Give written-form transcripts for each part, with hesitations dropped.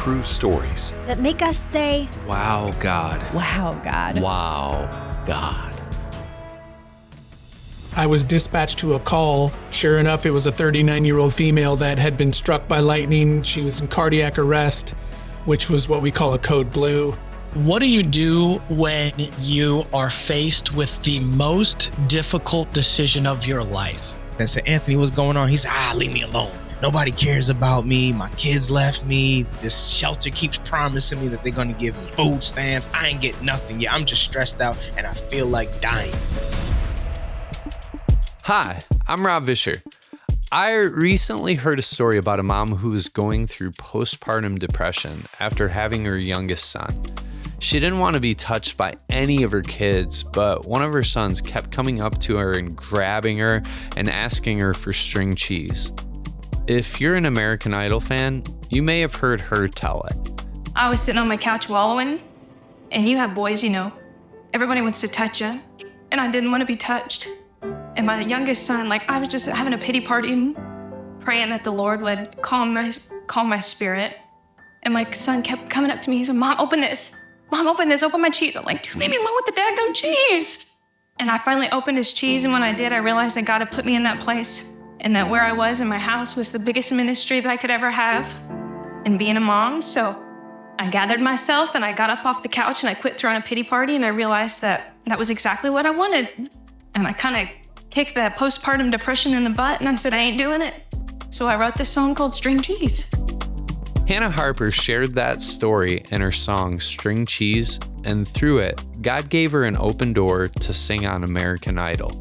true stories that make us say, "Wow, God. Wow, God. Wow, God." I was dispatched to a call. Sure enough, it was a 39-year-old female that had been struck by lightning. She was in cardiac arrest, which was what we call a code blue. What do you do when you are faced with the most difficult decision of your life? I said, Anthony, what's going on? He said, leave me alone. Nobody cares about me. My kids left me. This shelter keeps promising me that they're going to give me food stamps. I ain't getting nothing yet. I'm just stressed out and I feel like dying. Hi, I'm Rob Vischer. I recently heard a story about a mom who was going through postpartum depression after having her youngest son. She didn't want to be touched by any of her kids, but one of her sons kept coming up to her and grabbing her and asking her for string cheese. If you're an American Idol fan, you may have heard her tell it. I was sitting on my couch wallowing, and you have boys, everybody wants to touch you, and I didn't want to be touched. And my youngest son, I was just having a pity party and praying that the Lord would calm my spirit. And my son kept coming up to me. He said, Mom, open this. Mom, open this. Open my cheese. I'm like, dude, leave me alone with the daggone cheese. And I finally opened his cheese. And when I did, I realized that God had put me in that place. And that where I was in my house was the biggest ministry that I could ever have in being a mom. So I gathered myself and I got up off the couch and I quit throwing a pity party. And I realized that that was exactly what I wanted. And I kind of kicked that postpartum depression in the butt and I said, I ain't doing it. So I wrote this song called String Cheese. Hannah Harper shared that story in her song String Cheese, and through it, God gave her an open door to sing on American Idol.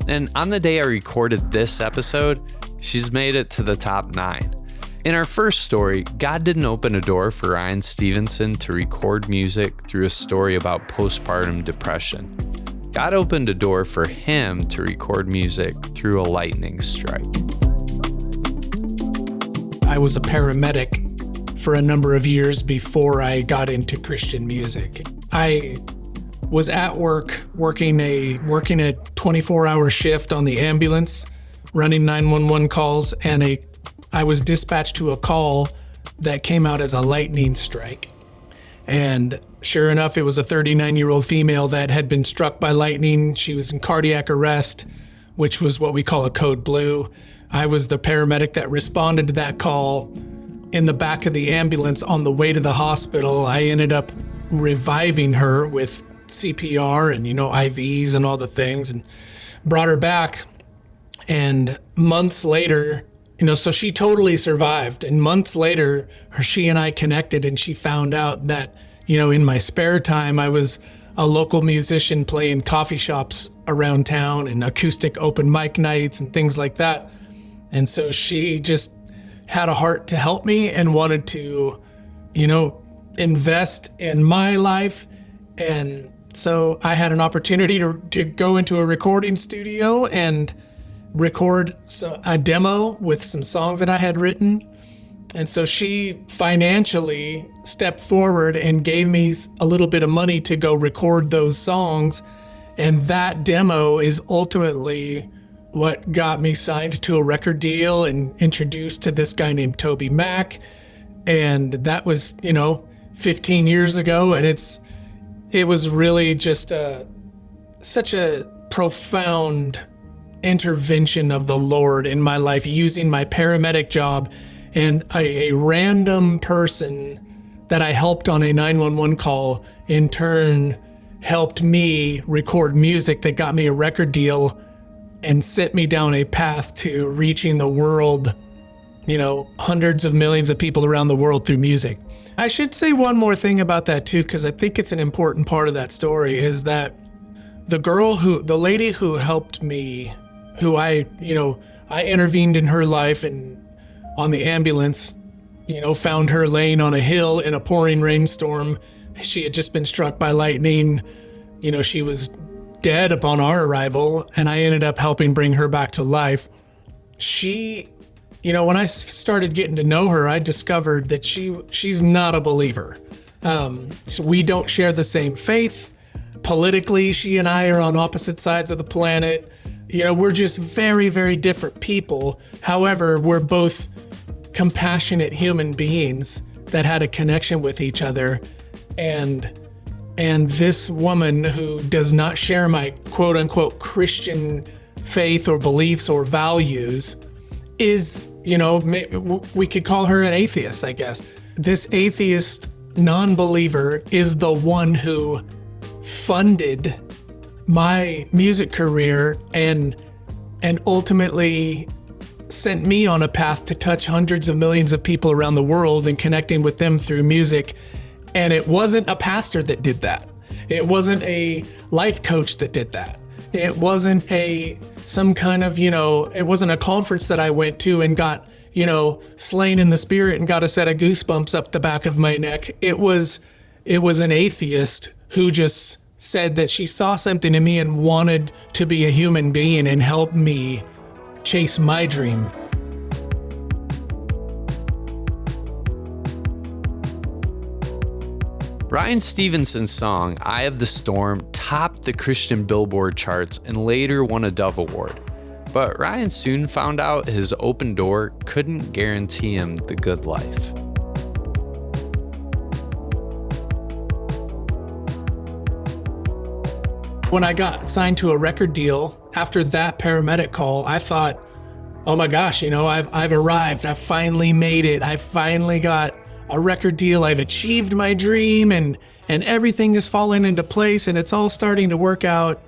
And on the day I recorded this episode, she's made it to the top 9. In our first story, God didn't open a door for Ryan Stevenson to record music through a story about postpartum depression. God opened a door for him to record music through a lightning strike. I was a paramedic for a number of years before I got into Christian music. I was at work working a 24-hour shift on the ambulance, running 911 calls, and I was dispatched to a call that came out as a lightning strike. And sure enough, it was a 39-year-old female that had been struck by lightning. She was in cardiac arrest, which was what we call a code blue. I was the paramedic that responded to that call. In the back of the ambulance on the way to the hospital, I ended up reviving her with CPR and, IVs and all the things, and brought her back. And months later, so she totally survived. And months later, she and I connected, and she found out that, in my spare time, I was a local musician playing coffee shops around town and acoustic open mic nights and things like that. And so she just had a heart to help me and wanted to, invest in my life. And so I had an opportunity to go into a recording studio and record a demo with some songs that I had written. And so she financially stepped forward and gave me a little bit of money to go record those songs. And that demo is ultimately what got me signed to a record deal and introduced to this guy named Toby Mac. And that was, 15 years ago. And it was really just such a profound intervention of the Lord in my life, using my paramedic job and a random person that I helped on a 911 call in turn helped me record music that got me a record deal and set me down a path to reaching the world, hundreds of millions of people around the world through music. I should say one more thing about that too, because I think it's an important part of that story, is that the lady who helped me, who I intervened in her life and on the ambulance, found her laying on a hill in a pouring rainstorm. She had just been struck by lightning. She was dead upon our arrival, and I ended up helping bring her back to life. She, when I started getting to know her, I discovered that she's not a believer. So we don't share the same faith. Politically, she and I are on opposite sides of the planet. We're just very, very different people. However, we're both compassionate human beings that had a connection with each other. And this woman who does not share my quote unquote Christian faith or beliefs or values is, we could call her an atheist, I guess. This atheist non-believer is the one who funded my music career and ultimately sent me on a path to touch hundreds of millions of people around the world and connecting with them through music. And it wasn't a pastor that did that. It wasn't a life coach that did that. It wasn't some kind of, it wasn't a conference that I went to and got, slain in the spirit and got a set of goosebumps up the back of my neck. It was an atheist who just said that she saw something in me and wanted to be a human being and help me chase my dream. Ryan Stevenson's song, Eye of the Storm, topped the Christian Billboard charts and later won a Dove Award. But Ryan soon found out his open door couldn't guarantee him the good life. When I got signed to a record deal, after that paramedic call, I thought, oh my gosh, I've arrived. I've finally made it. I finally got a record deal. I've achieved my dream and everything is falling into place and it's all starting to work out.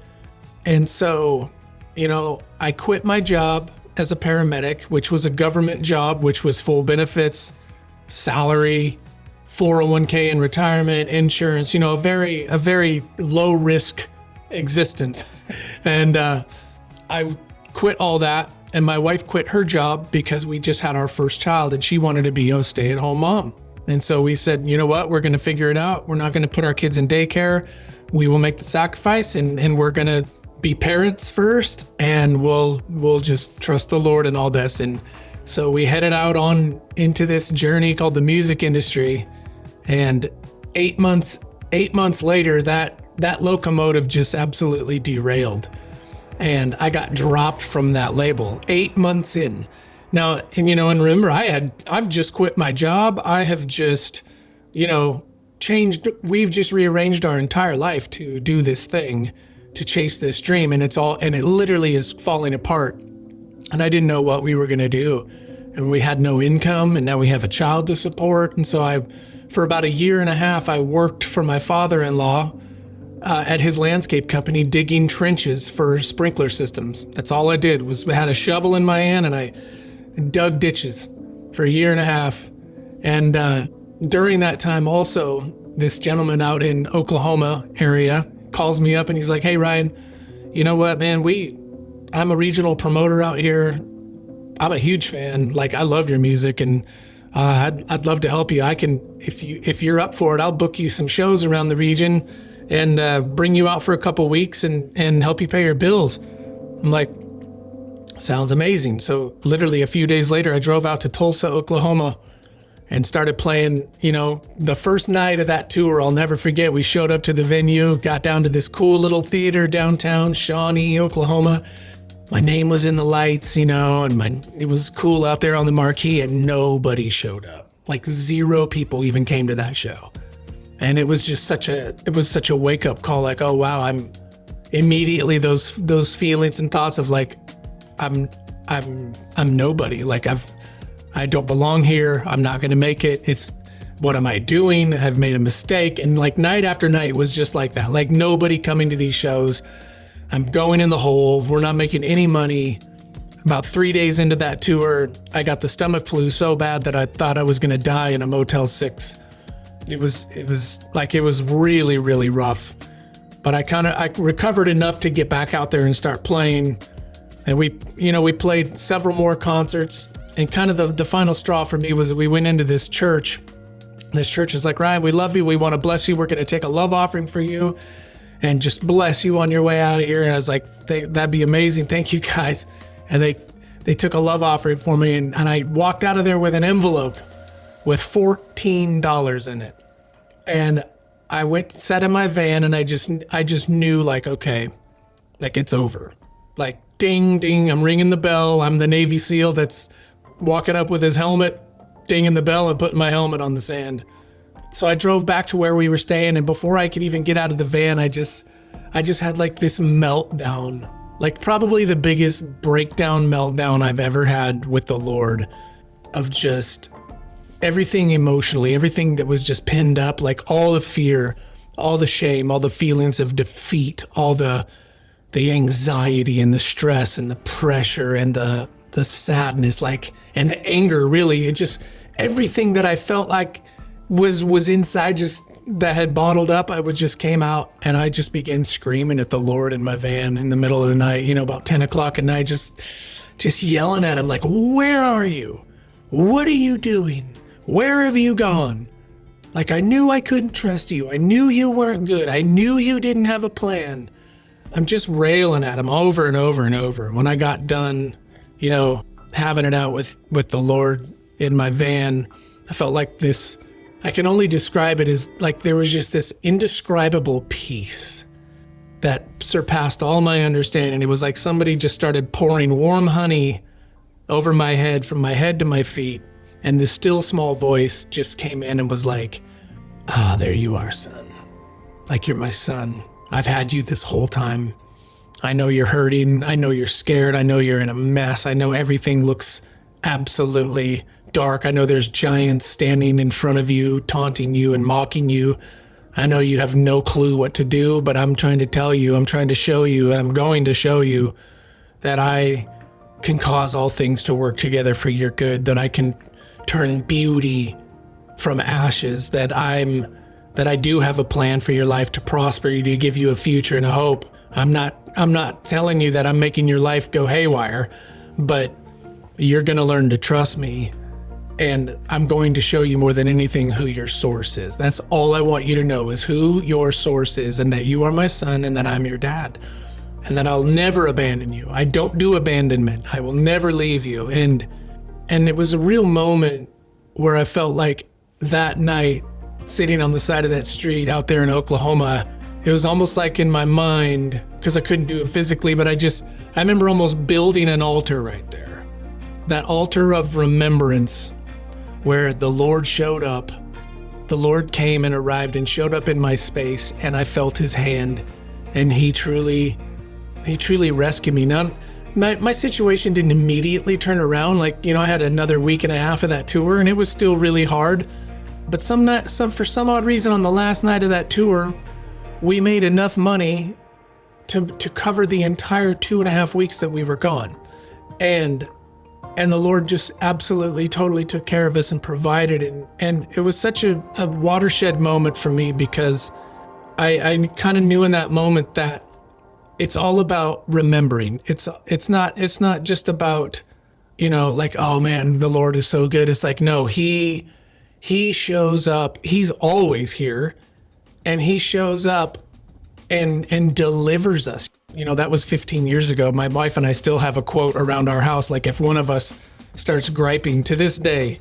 And so, I quit my job as a paramedic, which was a government job, which was full benefits, salary, 401k and retirement, insurance, a very low risk existence. And I quit all that. And my wife quit her job because we just had our first child and she wanted to be a stay-at-home mom. And so we said, you know what, we're going to figure it out. We're not going to put our kids in daycare. We will make the sacrifice and we're going to be parents first and we'll just trust the Lord in all this. And so we headed out on into this journey called the music industry. And 8 months later, that locomotive just absolutely derailed. And I got dropped from that label 8 months in. Now, and remember, I've just quit my job. I have just, changed. We've just rearranged our entire life to do this thing, to chase this dream. And it literally is falling apart. And I didn't know what we were going to do. And we had no income and now we have a child to support. And so for about a year and a half, I worked for my father-in-law at his landscape company, digging trenches for sprinkler systems. That's all I did I had a shovel in my hand and I dug ditches for a year and a half. And during that time also, this gentleman out in Oklahoma area calls me up and he's like, hey, Ryan, you know what, man, I'm a regional promoter out here. I'm a huge fan. Like, I love your music and I'd love to help you. I can, if you're up for it, I'll book you some shows around the region and bring you out for a couple weeks and help you pay your bills. I'm like, sounds amazing. So literally a few days later, I drove out to Tulsa, Oklahoma and started playing, the first night of that tour. I'll never forget. We showed up to the venue, got down to this cool little theater downtown Shawnee, Oklahoma. My name was in the lights, and it was cool out there on the marquee and nobody showed up. Like 0 people even came to that show. And it was just such a wake up call. Like, oh wow, I'm immediately those feelings and thoughts of like, I'm nobody. Like I don't belong here. I'm not going to make it. It's what am I doing? I've made a mistake. And like night after night was just like that. Like nobody coming to these shows. I'm going in the hole. We're not making any money. About 3 days into that tour, I got the stomach flu so bad that I thought I was going to die in a Motel 6. It was really, really rough, but I recovered enough to get back out there and start playing. And we played several more concerts, and kind of the final straw for me was we went into this church. This church is like, Ryan, we love you. We want to bless you. We're going to take a love offering for you and just bless you on your way out of here. And I was like, that'd be amazing. Thank you guys. And they took a love offering for me. And I walked out of there with an envelope with $14 in it. And I sat in my van and I just knew like, okay, like it's over. Like ding, ding, I'm ringing the bell. I'm the Navy SEAL that's walking up with his helmet dinging the bell and putting my helmet on the sand. So I drove back to where we were staying, and before I could even get out of the van, I just had like this meltdown, like probably the biggest breakdown meltdown I've ever had with the Lord, of just everything emotionally, everything that was just pinned up, like all the fear, all the shame, all the feelings of defeat, all the anxiety and the stress and the pressure and the sadness, like, and the anger, really. It just, everything that I felt like was inside, just that had bottled up, just came out, and I just began screaming at the Lord in my van in the middle of the night, about 10 o'clock at night, just yelling at him, like, where are you? What are you doing? Where have you gone? Like, I knew I couldn't trust you. I knew you weren't good. I knew you didn't have a plan. I'm just railing at him over and over and over. When I got done, having it out with the Lord in my van, I felt like this, I can only describe it as like there was just this indescribable peace that surpassed all my understanding. It was like somebody just started pouring warm honey over my head, from my head to my feet. And this still small voice just came in and was like, there you are, son. Like, you're my son. I've had you this whole time. I know you're hurting. I know you're scared. I know you're in a mess. I know everything looks absolutely dark. I know there's giants standing in front of you, taunting you and mocking you. I know you have no clue what to do, but I'm trying to tell you, I'm trying to show you, and I'm going to show you that I can cause all things to work together for your good, that I can turn beauty from ashes, that I do have a plan for your life, to prosper you, to give you a future and a hope. I'm not telling you that I'm making your life go haywire, but you're going to learn to trust me, and I'm going to show you more than anything who your source is. That's all I want you to know, is who your source is, and that you are my son, and that I'm your dad, and that I'll never abandon you. I don't do abandonment. I will never leave you. And it was a real moment where I felt like that night, sitting on the side of that street out there in Oklahoma, it was almost like in my mind, because I couldn't do it physically, but I remember almost building an altar right there. That altar of remembrance, where the Lord showed up. The Lord came and arrived and showed up in my space, and I felt his hand, and he truly rescued me. Now, my situation didn't immediately turn around. Like, I had another week and a half of that tour, and it was still really hard. But for some odd reason, on the last night of that tour, we made enough money to cover the entire 2.5 weeks that we were gone. And the Lord just absolutely, totally took care of us and provided it. And it was such a watershed moment for me, because I kind of knew in that moment that it's all about remembering. It's not just about, like, oh man, the Lord is so good. It's like, no, he shows up. He's always here, and he shows up and delivers us. That was 15 years ago. My wife and I still have a quote around our house. Like, if one of us starts griping to this day,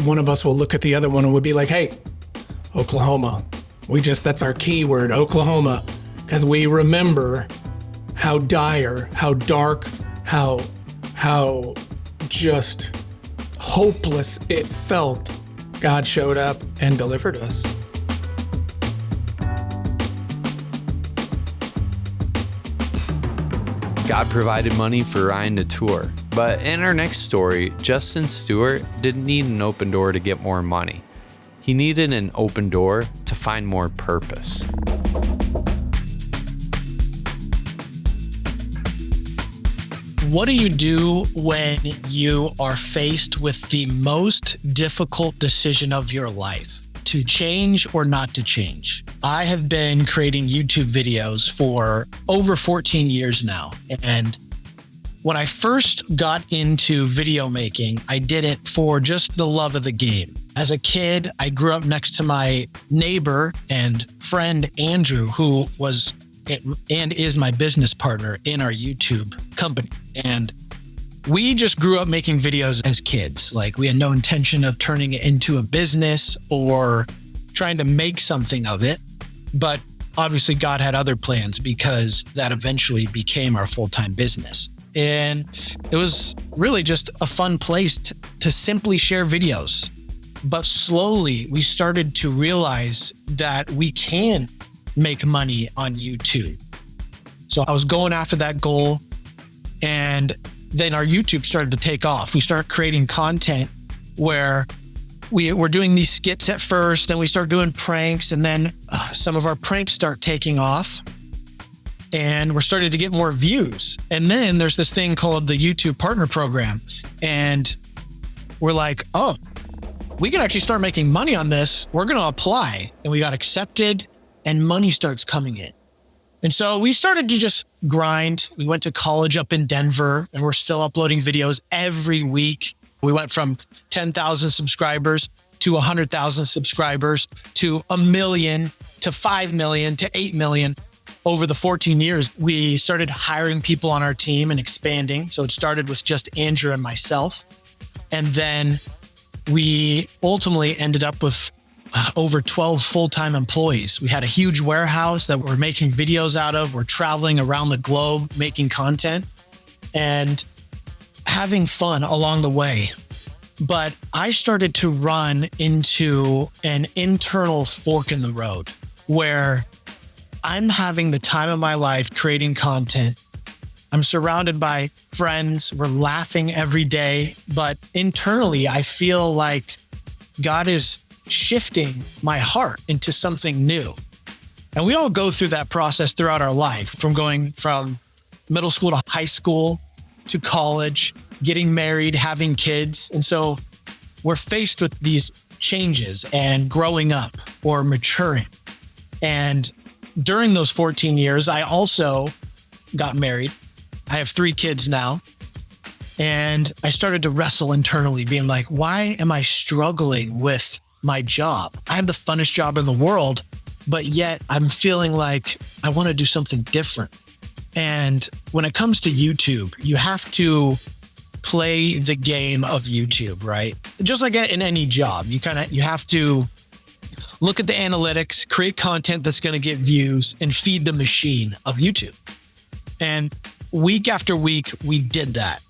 one of us will look at the other one and would be like, hey, Oklahoma. That's our key word, Oklahoma. Because we remember how dire, how dark, how just hopeless it felt. God showed up and delivered us. God provided money for Ryan to tour. But in our next story, Justin Stuart didn't need an open door to get more money. He needed an open door to find more purpose. What do you do when you are faced with the most difficult decision of your life? To change or not to change? I have been creating YouTube videos for over 14 years now. And when I first got into video making, I did it for just the love of the game. As a kid, I grew up next to my neighbor and friend, Andrew, who was and is my business partner in our YouTube company. And we just grew up making videos as kids. Like, we had no intention of turning it into a business or trying to make something of it. But obviously God had other plans, because that eventually became our full-time business. And it was really just a fun place to simply share videos. But slowly we started to realize that we can make money on YouTube. So I was going after that goal, and then our YouTube started to take off. We started creating content where we were doing these skits at first, then we started doing pranks, and then some of our pranks start taking off, and we're starting to get more views. And then there's this thing called the YouTube Partner Program, and we're like, oh, we can actually start making money on this. We're going to apply. And we got accepted, and money starts coming in. And so we started to just grind. We went to college up in Denver, and we're still uploading videos every week. We went from 10,000 subscribers to 100,000 subscribers to 1 million to 5 million to 8 million. Over the 14 years, we started hiring people on our team and expanding. So it started with just Andrew and myself. And then we ultimately ended up with over 12 full-time employees. We had a huge warehouse that we're making videos out of. We're traveling around the globe, making content and having fun along the way. But I started to run into an internal fork in the road where I'm having the time of my life creating content. I'm surrounded by friends. We're laughing every day. But internally, I feel like God is shifting my heart into something new. And we all go through that process throughout our life, from going from middle school to high school to college, getting married, having kids. And so we're faced with these changes and growing up or maturing. And during those 14 years, I also got married. I have 3 kids now. And I started to wrestle internally, being like, why am I struggling with my job? I have the funnest job in the world, but yet I'm feeling like I want to do something different. And when it comes to YouTube, you have to play the game of YouTube, right? Just like in any job, you have to look at the analytics, create content that's going to get views, and feed the machine of YouTube. And week after week, we did that.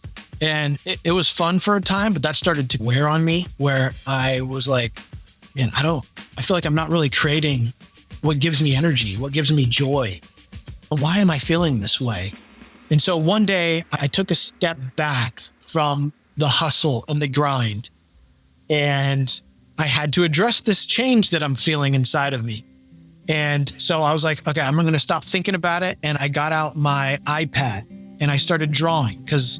And it was fun for a time, but that started to wear on me, where I was like, man, I feel like I'm not really creating what gives me energy, what gives me joy. Why am I feeling this way? And so one day I took a step back from the hustle and the grind, and I had to address this change that I'm feeling inside of me. And so I was like, okay, I'm going to stop thinking about it. And I got out my iPad and I started drawing, because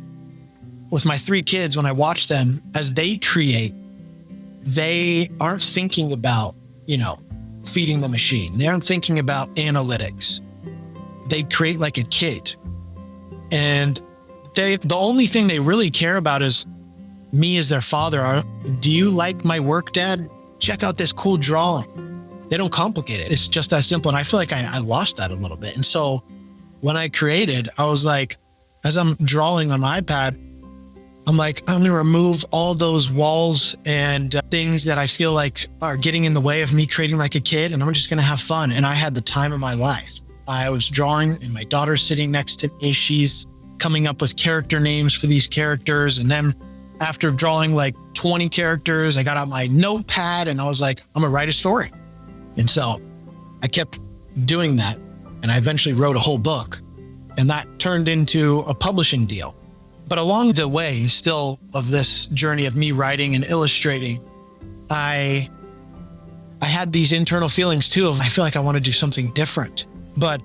with my 3 kids, when I watch them as they create, they aren't thinking about, feeding the machine. They aren't thinking about analytics. They create like a kid. And the only thing they really care about is me as their father. Do you like my work, Dad? Check out this cool drawing. They don't complicate it. It's just that simple. And I feel like I lost that a little bit. And so when I created, I was like, as I'm drawing on my iPad, I'm like, I'm going to remove all those walls and things that I feel like are getting in the way of me creating like a kid. And I'm just going to have fun. And I had the time of my life. I was drawing, and my daughter's sitting next to me. She's coming up with character names for these characters. And then after drawing like 20 characters, I got out my notepad and I was like, I'm going to write a story. And so I kept doing that. And I eventually wrote a whole book. And that turned into a publishing deal. But along the way, still, of this journey of me writing and illustrating, I had these internal feelings too of, I feel like I want to do something different, but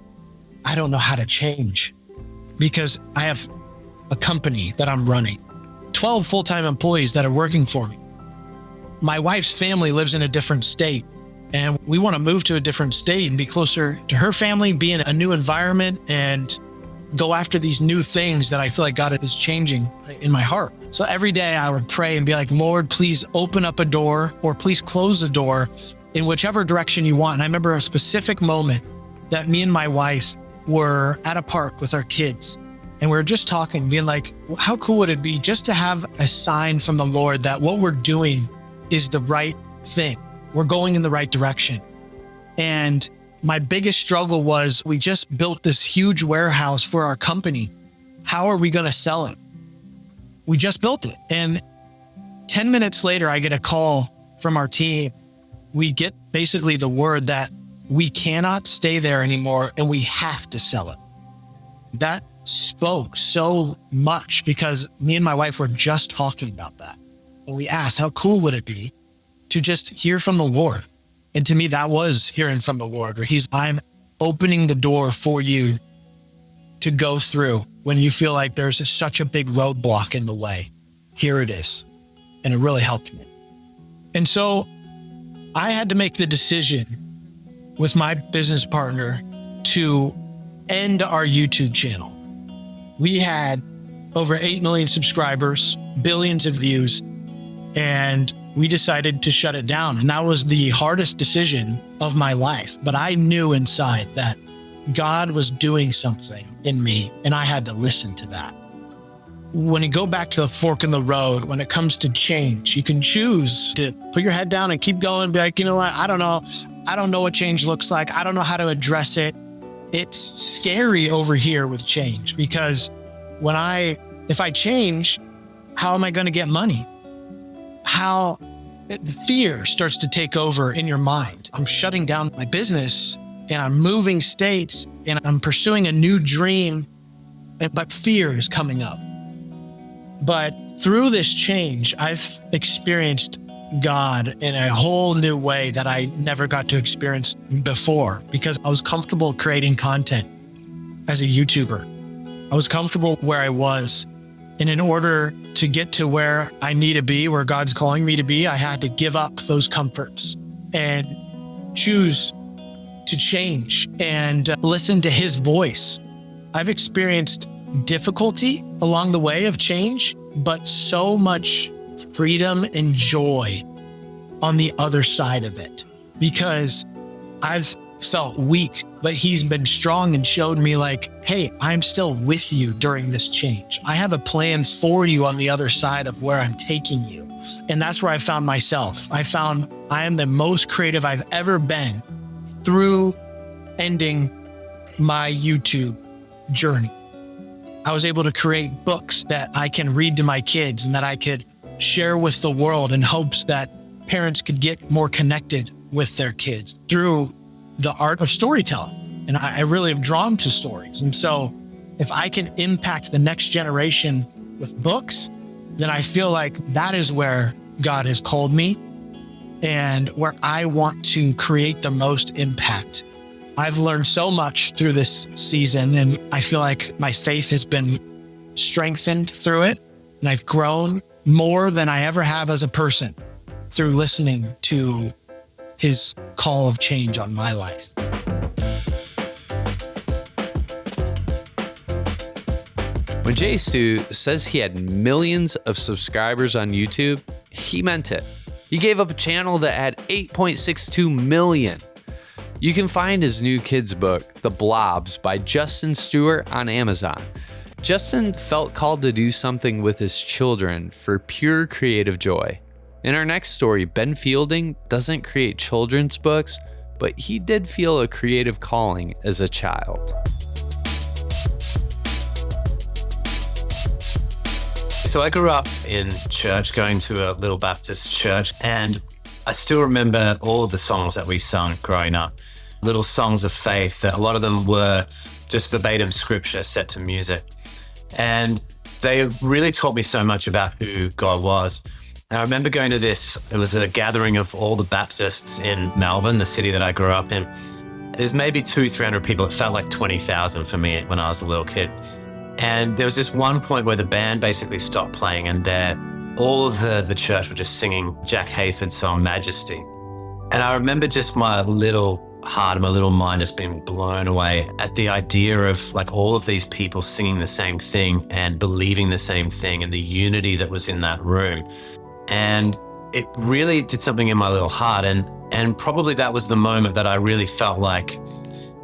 I don't know how to change, because I have a company that I'm running, 12 full-time employees that are working for me. My wife's family lives in a different state, and we want to move to a different state and be closer to her family, be in a new environment, and go after these new things that I feel like God is changing in my heart. So every day I would pray and be like, Lord, please open up a door, or please close a door in whichever direction you want. And I remember a specific moment that me and my wife were at a park with our kids, and we were just talking, being like, how cool would it be just to have a sign from the Lord that what we're doing is the right thing. We're going in the right direction. And my biggest struggle was, we just built this huge warehouse for our company, how are we going to sell it? We just built it. And 10 minutes later, I get a call from our team. We get basically the word that we cannot stay there anymore and we have to sell it. That spoke so much because me and my wife were just talking about that. And we asked, how cool would it be to just hear from the Lord? And to me, that was hearing from the Lord, where I'm opening the door for you to go through when you feel like there's such a big roadblock in the way. Here it is. And it really helped me. And so I had to make the decision with my business partner to end our YouTube channel. We had over 8 million subscribers, billions of views, and we decided to shut it down. And that was the hardest decision of my life. But I knew inside that God was doing something in me, and I had to listen to that. When you go back to the fork in the road, when it comes to change, you can choose to put your head down and keep going, be like, you know what? I don't know what change looks like. I don't know how to address it. It's scary over here with change because if I change, how am I going to get money? Fear starts to take over in your mind. I'm shutting down my business and I'm moving states and I'm pursuing a new dream, but fear is coming up. But through this change, I've experienced God in a whole new way that I never got to experience before because I was comfortable creating content as a YouTuber. I was comfortable where I was. And in order to get to where I need to be, where God's calling me to be, I had to give up those comforts and choose to change and listen to his voice. I've experienced difficulty along the way of change, but so much freedom and joy on the other side of it because I've felt weak, but he's been strong and showed me like, hey, I'm still with you during this change. I have a plan for you on the other side of where I'm taking you. And that's where I found myself. I found I am the most creative I've ever been through ending my YouTube journey. I was able to create books that I can read to my kids and that I could share with the world in hopes that parents could get more connected with their kids through the art of storytelling. And I really am drawn to stories. And so if I can impact the next generation with books, then I feel like that is where God has called me and where I want to create the most impact. I've learned so much through this season, and I feel like my faith has been strengthened through it. And I've grown more than I ever have as a person through listening to his call of change on my life. When Jay Stu says he had millions of subscribers on YouTube, he meant it. He gave up a channel that had 8.62 million. You can find his new kids book, The Blobs by Justin Stuart on Amazon. Justin felt called to do something with his children for pure creative joy. In our next story, Ben Fielding doesn't create children's books, but he did feel a creative calling as a child. So I grew up in church, going to a little Baptist church, and I still remember all of the songs that we sung growing up. Little songs of faith that a lot of them were just verbatim scripture set to music. And they really taught me so much about who God was. And I remember going to it was a gathering of all the Baptists in Melbourne, the city that I grew up in. There's maybe 200-300 people. It felt like 20,000 for me when I was a little kid. And there was this one point where the band basically stopped playing and all of the church were just singing Jack Hayford's song, Majesty. And I remember just my little heart and my little mind just being blown away at the idea of like all of these people singing the same thing and believing the same thing and the unity that was in that room. And it really did something in my little heart. And probably that was the moment that I really felt like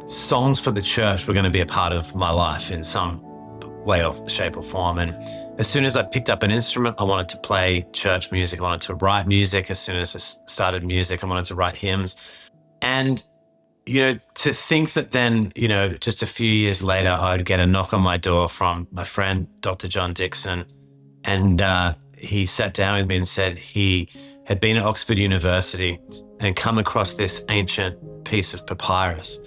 songs for the church were going to be a part of my life in some way or shape or form. And as soon as I picked up an instrument, I wanted to play church music. I wanted to write music. As soon as I started music, I wanted to write hymns. And to think that then, just a few years later, I'd get a knock on my door from my friend, Dr. John Dixon. And he sat down with me and said he had been at Oxford University and come across this ancient piece of papyrus.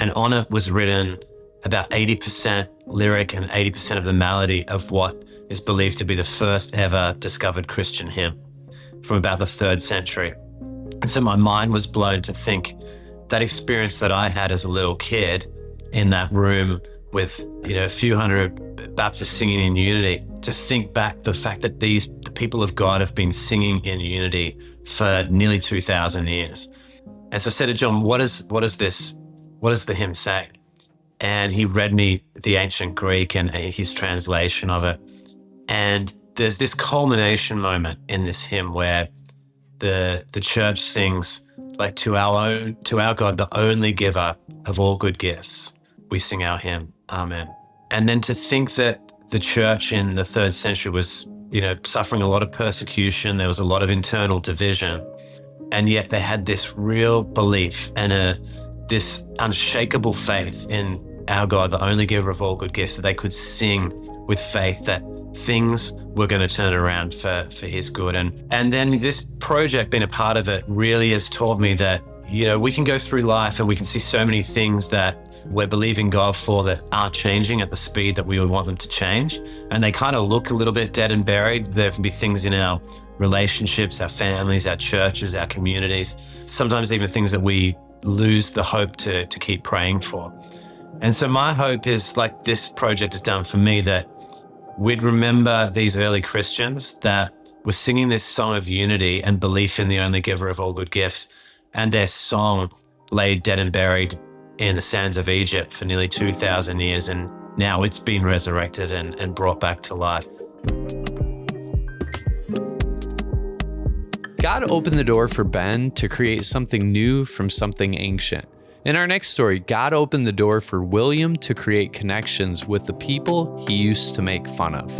And on it was written about 80% lyric and 80% of the melody of what is believed to be the first ever discovered Christian hymn from about the 3rd century. And so my mind was blown to think that experience that I had as a little kid in that room with, a few hundred Baptists singing in unity, to think back the fact that the people of God have been singing in unity for nearly 2,000 years. And so I said to John, what is the hymn say? And he read me the ancient Greek and his translation of it. And there's this culmination moment in this hymn where the church sings, like, to our God, the only giver of all good gifts, we sing our hymn, Amen. And then to think that the church in the 3rd century was, suffering a lot of persecution, there was a lot of internal division, and yet they had this real belief and this unshakable faith in our God, the only giver of all good gifts, that they could sing with faith that things were going to turn around for his good. And then this project, being a part of it, really has taught me that, we can go through life and we can see so many things that we're believing God for that aren't changing at the speed that we would want them to change. And they kind of look a little bit dead and buried. There can be things in our relationships, our families, our churches, our communities, sometimes even things that we lose the hope to keep praying for. And so my hope is, like this project has done for me, that we'd remember these early Christians that were singing this song of unity and belief in the only giver of all good gifts, and their song lay dead and buried in the sands of Egypt for nearly 2,000 years, and now it's been resurrected and brought back to life. God opened the door for Ben to create something new from something ancient. In our next story, God opened the door for William to create connections with the people he used to make fun of.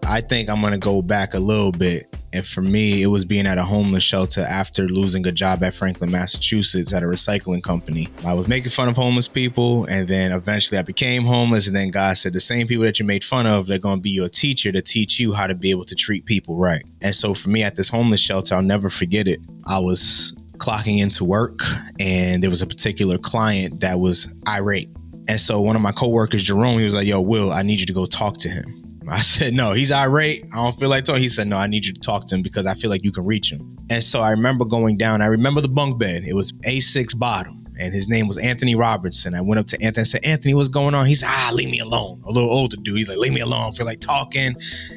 I think I'm going to go back a little bit. And for me, it was being at a homeless shelter after losing a job at Franklin, Massachusetts at a recycling company. I was making fun of homeless people, and then eventually I became homeless. And then God said, the same people that you made fun of, they're going to be your teacher to teach you how to be able to treat people right. And so for me at this homeless shelter, I'll never forget it. I was clocking into work, and there was a particular client that was irate. And so one of my coworkers, Jerome, he was like, yo, Will, I need you to go talk to him. I said, no, he's irate. I don't feel like talking. He said, no, I need you to talk to him because I feel like you can reach him. And so I remember going down. I remember the bunk bed. It was A6 bottom. And his name was Anthony Robertson. I went up to Anthony and said, Anthony, what's going on? He's leave me alone. A little older dude. He's like, leave me alone. I feel like talking.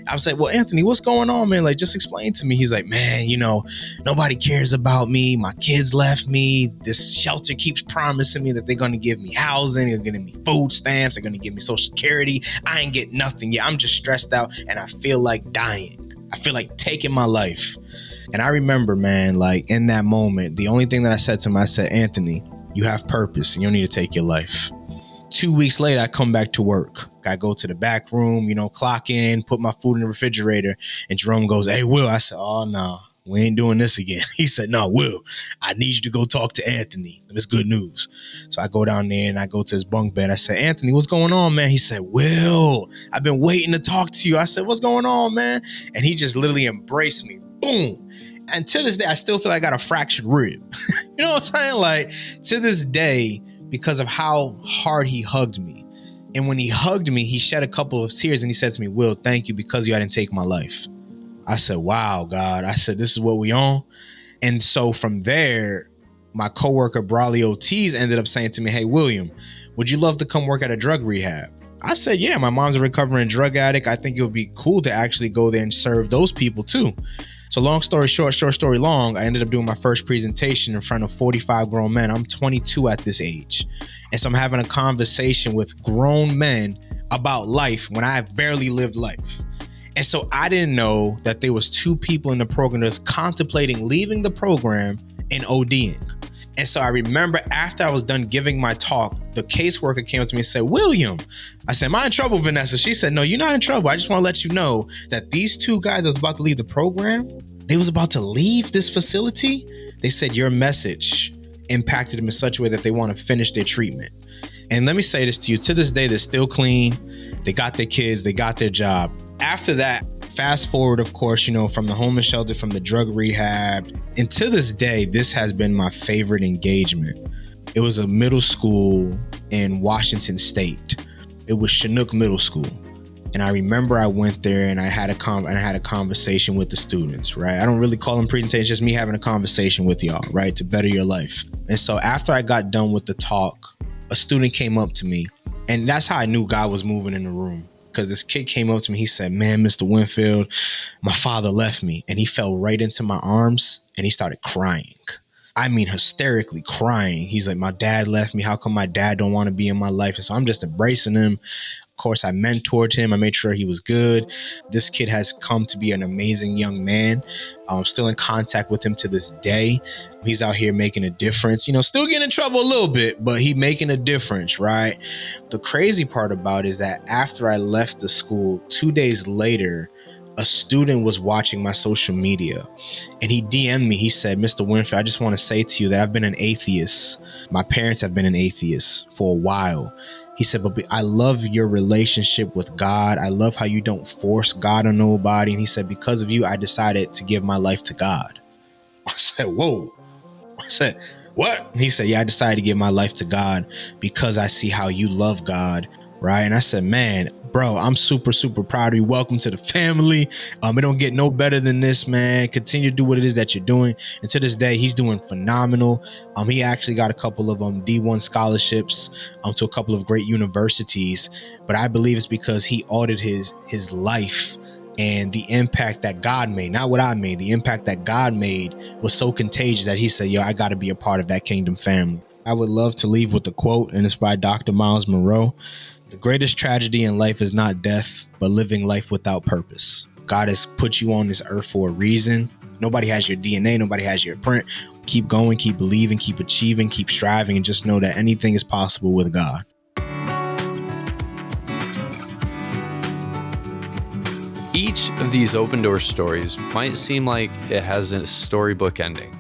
I was like, well, Anthony, what's going on, man? Like, just explain to me. He's like, man, nobody cares about me. My kids left me. This shelter keeps promising me that they're going to give me housing. They're going to give me food stamps. They're going to give me Social Security. I ain't getting nothing yet. I'm just stressed out and I feel like dying. I feel like taking my life. And I remember, man, like in that moment, the only thing that I said to him, I said, Anthony, you have purpose and you don't need to take your life. 2 weeks later, I come back to work. I go to the back room, clock in, put my food in the refrigerator. And Jerome goes, hey, Will. I said, oh, no, we ain't doing this again. He said, no, Will, I need you to go talk to Anthony. It's good news. So I go down there and I go to his bunk bed. I said, Anthony, what's going on, man? He said, Will, I've been waiting to talk to you. I said, what's going on, man? And he just literally embraced me. Boom. And to this day, I still feel like I got a fractured rib. You know what I'm saying? Like, to this day, because of how hard he hugged me. And when he hugged me, he shed a couple of tears and he said to me, Will, thank you because you didn't take my life. I said, wow, God. I said, this is what we on. And so from there, my coworker, Braulio Ortiz, ended up saying to me, hey, William, would you love to come work at a drug rehab? I said, yeah, my mom's a recovering drug addict. I think it would be cool to actually go there and serve those people too. So long story short story long, I ended up doing my first presentation in front of 45 grown men. I'm 22 at this age. And so I'm having a conversation with grown men about life when I have barely lived life. And so I didn't know that there was 2 people in the program that's contemplating leaving the program and ODing. And so I remember after I was done giving my talk, the caseworker came up to me and said, William, I said, am I in trouble, Vanessa? She said, no, you're not in trouble. I just want to let you know that these 2 guys that's about to leave the program, they was about to leave this facility. They said your message impacted them in such a way that they want to finish their treatment. And let me say this to you, to this day, they're still clean. They got their kids, they got their job. After that, fast forward, of course, from the homeless shelter, from the drug rehab. And to this day, this has been my favorite engagement. It was a middle school in Washington State. It was Chinook Middle School. And I remember I went there and I had a conversation with the students, right? I don't really call them presentations, just me having a conversation with y'all, right? To better your life. And so after I got done with the talk, a student came up to me, and that's how I knew God was moving in the room. Because this kid came up to me, he said, man, Mr. Winfeild, my father left me. And he fell right into my arms and he started crying. I mean, hysterically crying. He's like, my dad left me. How come my dad don't want to be in my life? And so I'm just embracing him. Of course, I mentored him. I made sure he was good. This kid has come to be an amazing young man. I'm still in contact with him to this day. He's out here making a difference, still getting in trouble a little bit, but he making a difference, right? The crazy part about it is that after I left the school, 2 days later, a student was watching my social media and he DM'd me. He said, Mr. Winfeild, I just want to say to you that I've been an atheist. My parents have been an atheist for a while. He said, but I love your relationship with God. I love how you don't force God on nobody. And he said, because of you, I decided to give my life to God. I said, whoa. I said, what? And he said, yeah, I decided to give my life to God because I see how you love God. Right. And I said, man, bro, I'm super, super proud of you. Welcome to the family. It don't get no better than this, man. Continue to do what it is that you're doing. And to this day, he's doing phenomenal. He actually got a couple of D1 scholarships to a couple of great universities. But I believe it's because he audited his life, and the impact that God made, not what I made, the impact that God made was so contagious that he said, yo, I got to be a part of that kingdom family. I would love to leave with a quote, and it's by Dr. Miles Monroe. The greatest tragedy in life is not death, but living life without purpose. God has put you on this earth for a reason. Nobody has your DNA. Nobody has your print. Keep going, keep believing, keep achieving, keep striving, and just know that anything is possible with God. Each of these open door stories might seem like it has a storybook ending,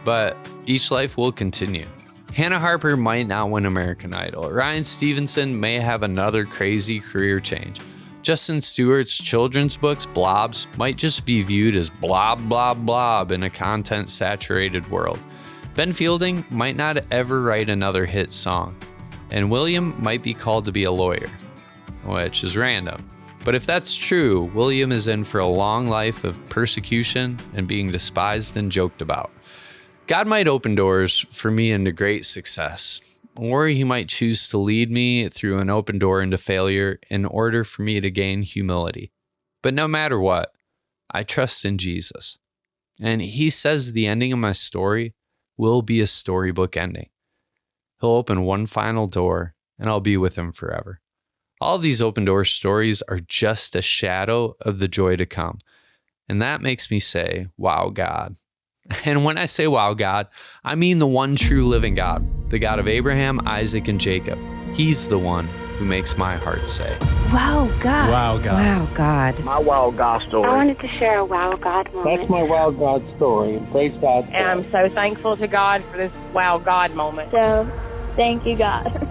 but each life will continue. Hannah Harper might not win American Idol. Ryan Stevenson may have another crazy career change. Justin Stewart's children's books, Blobs, might just be viewed as blob, blob, blob in a content-saturated world. Ben Fielding might not ever write another hit song. And William might be called to be a lawyer, which is random. But if that's true, William is in for a long life of persecution and being despised and joked about. God might open doors for me into great success, or he might choose to lead me through an open door into failure in order for me to gain humility. But no matter what, I trust in Jesus. And he says the ending of my story will be a storybook ending. He'll open one final door, and I'll be with him forever. All of these open door stories are just a shadow of the joy to come. And that makes me say, wow, God. And when I say wow, God, I mean the one true living God, the God of Abraham, Isaac, and Jacob. He's the one who makes my heart say, wow, God. Wow, God. Wow, God. My wow God story. I wanted to share a wow God moment. That's my wow God story. And praise God. And I'm so thankful to God for this wow God moment. So, thank you, God.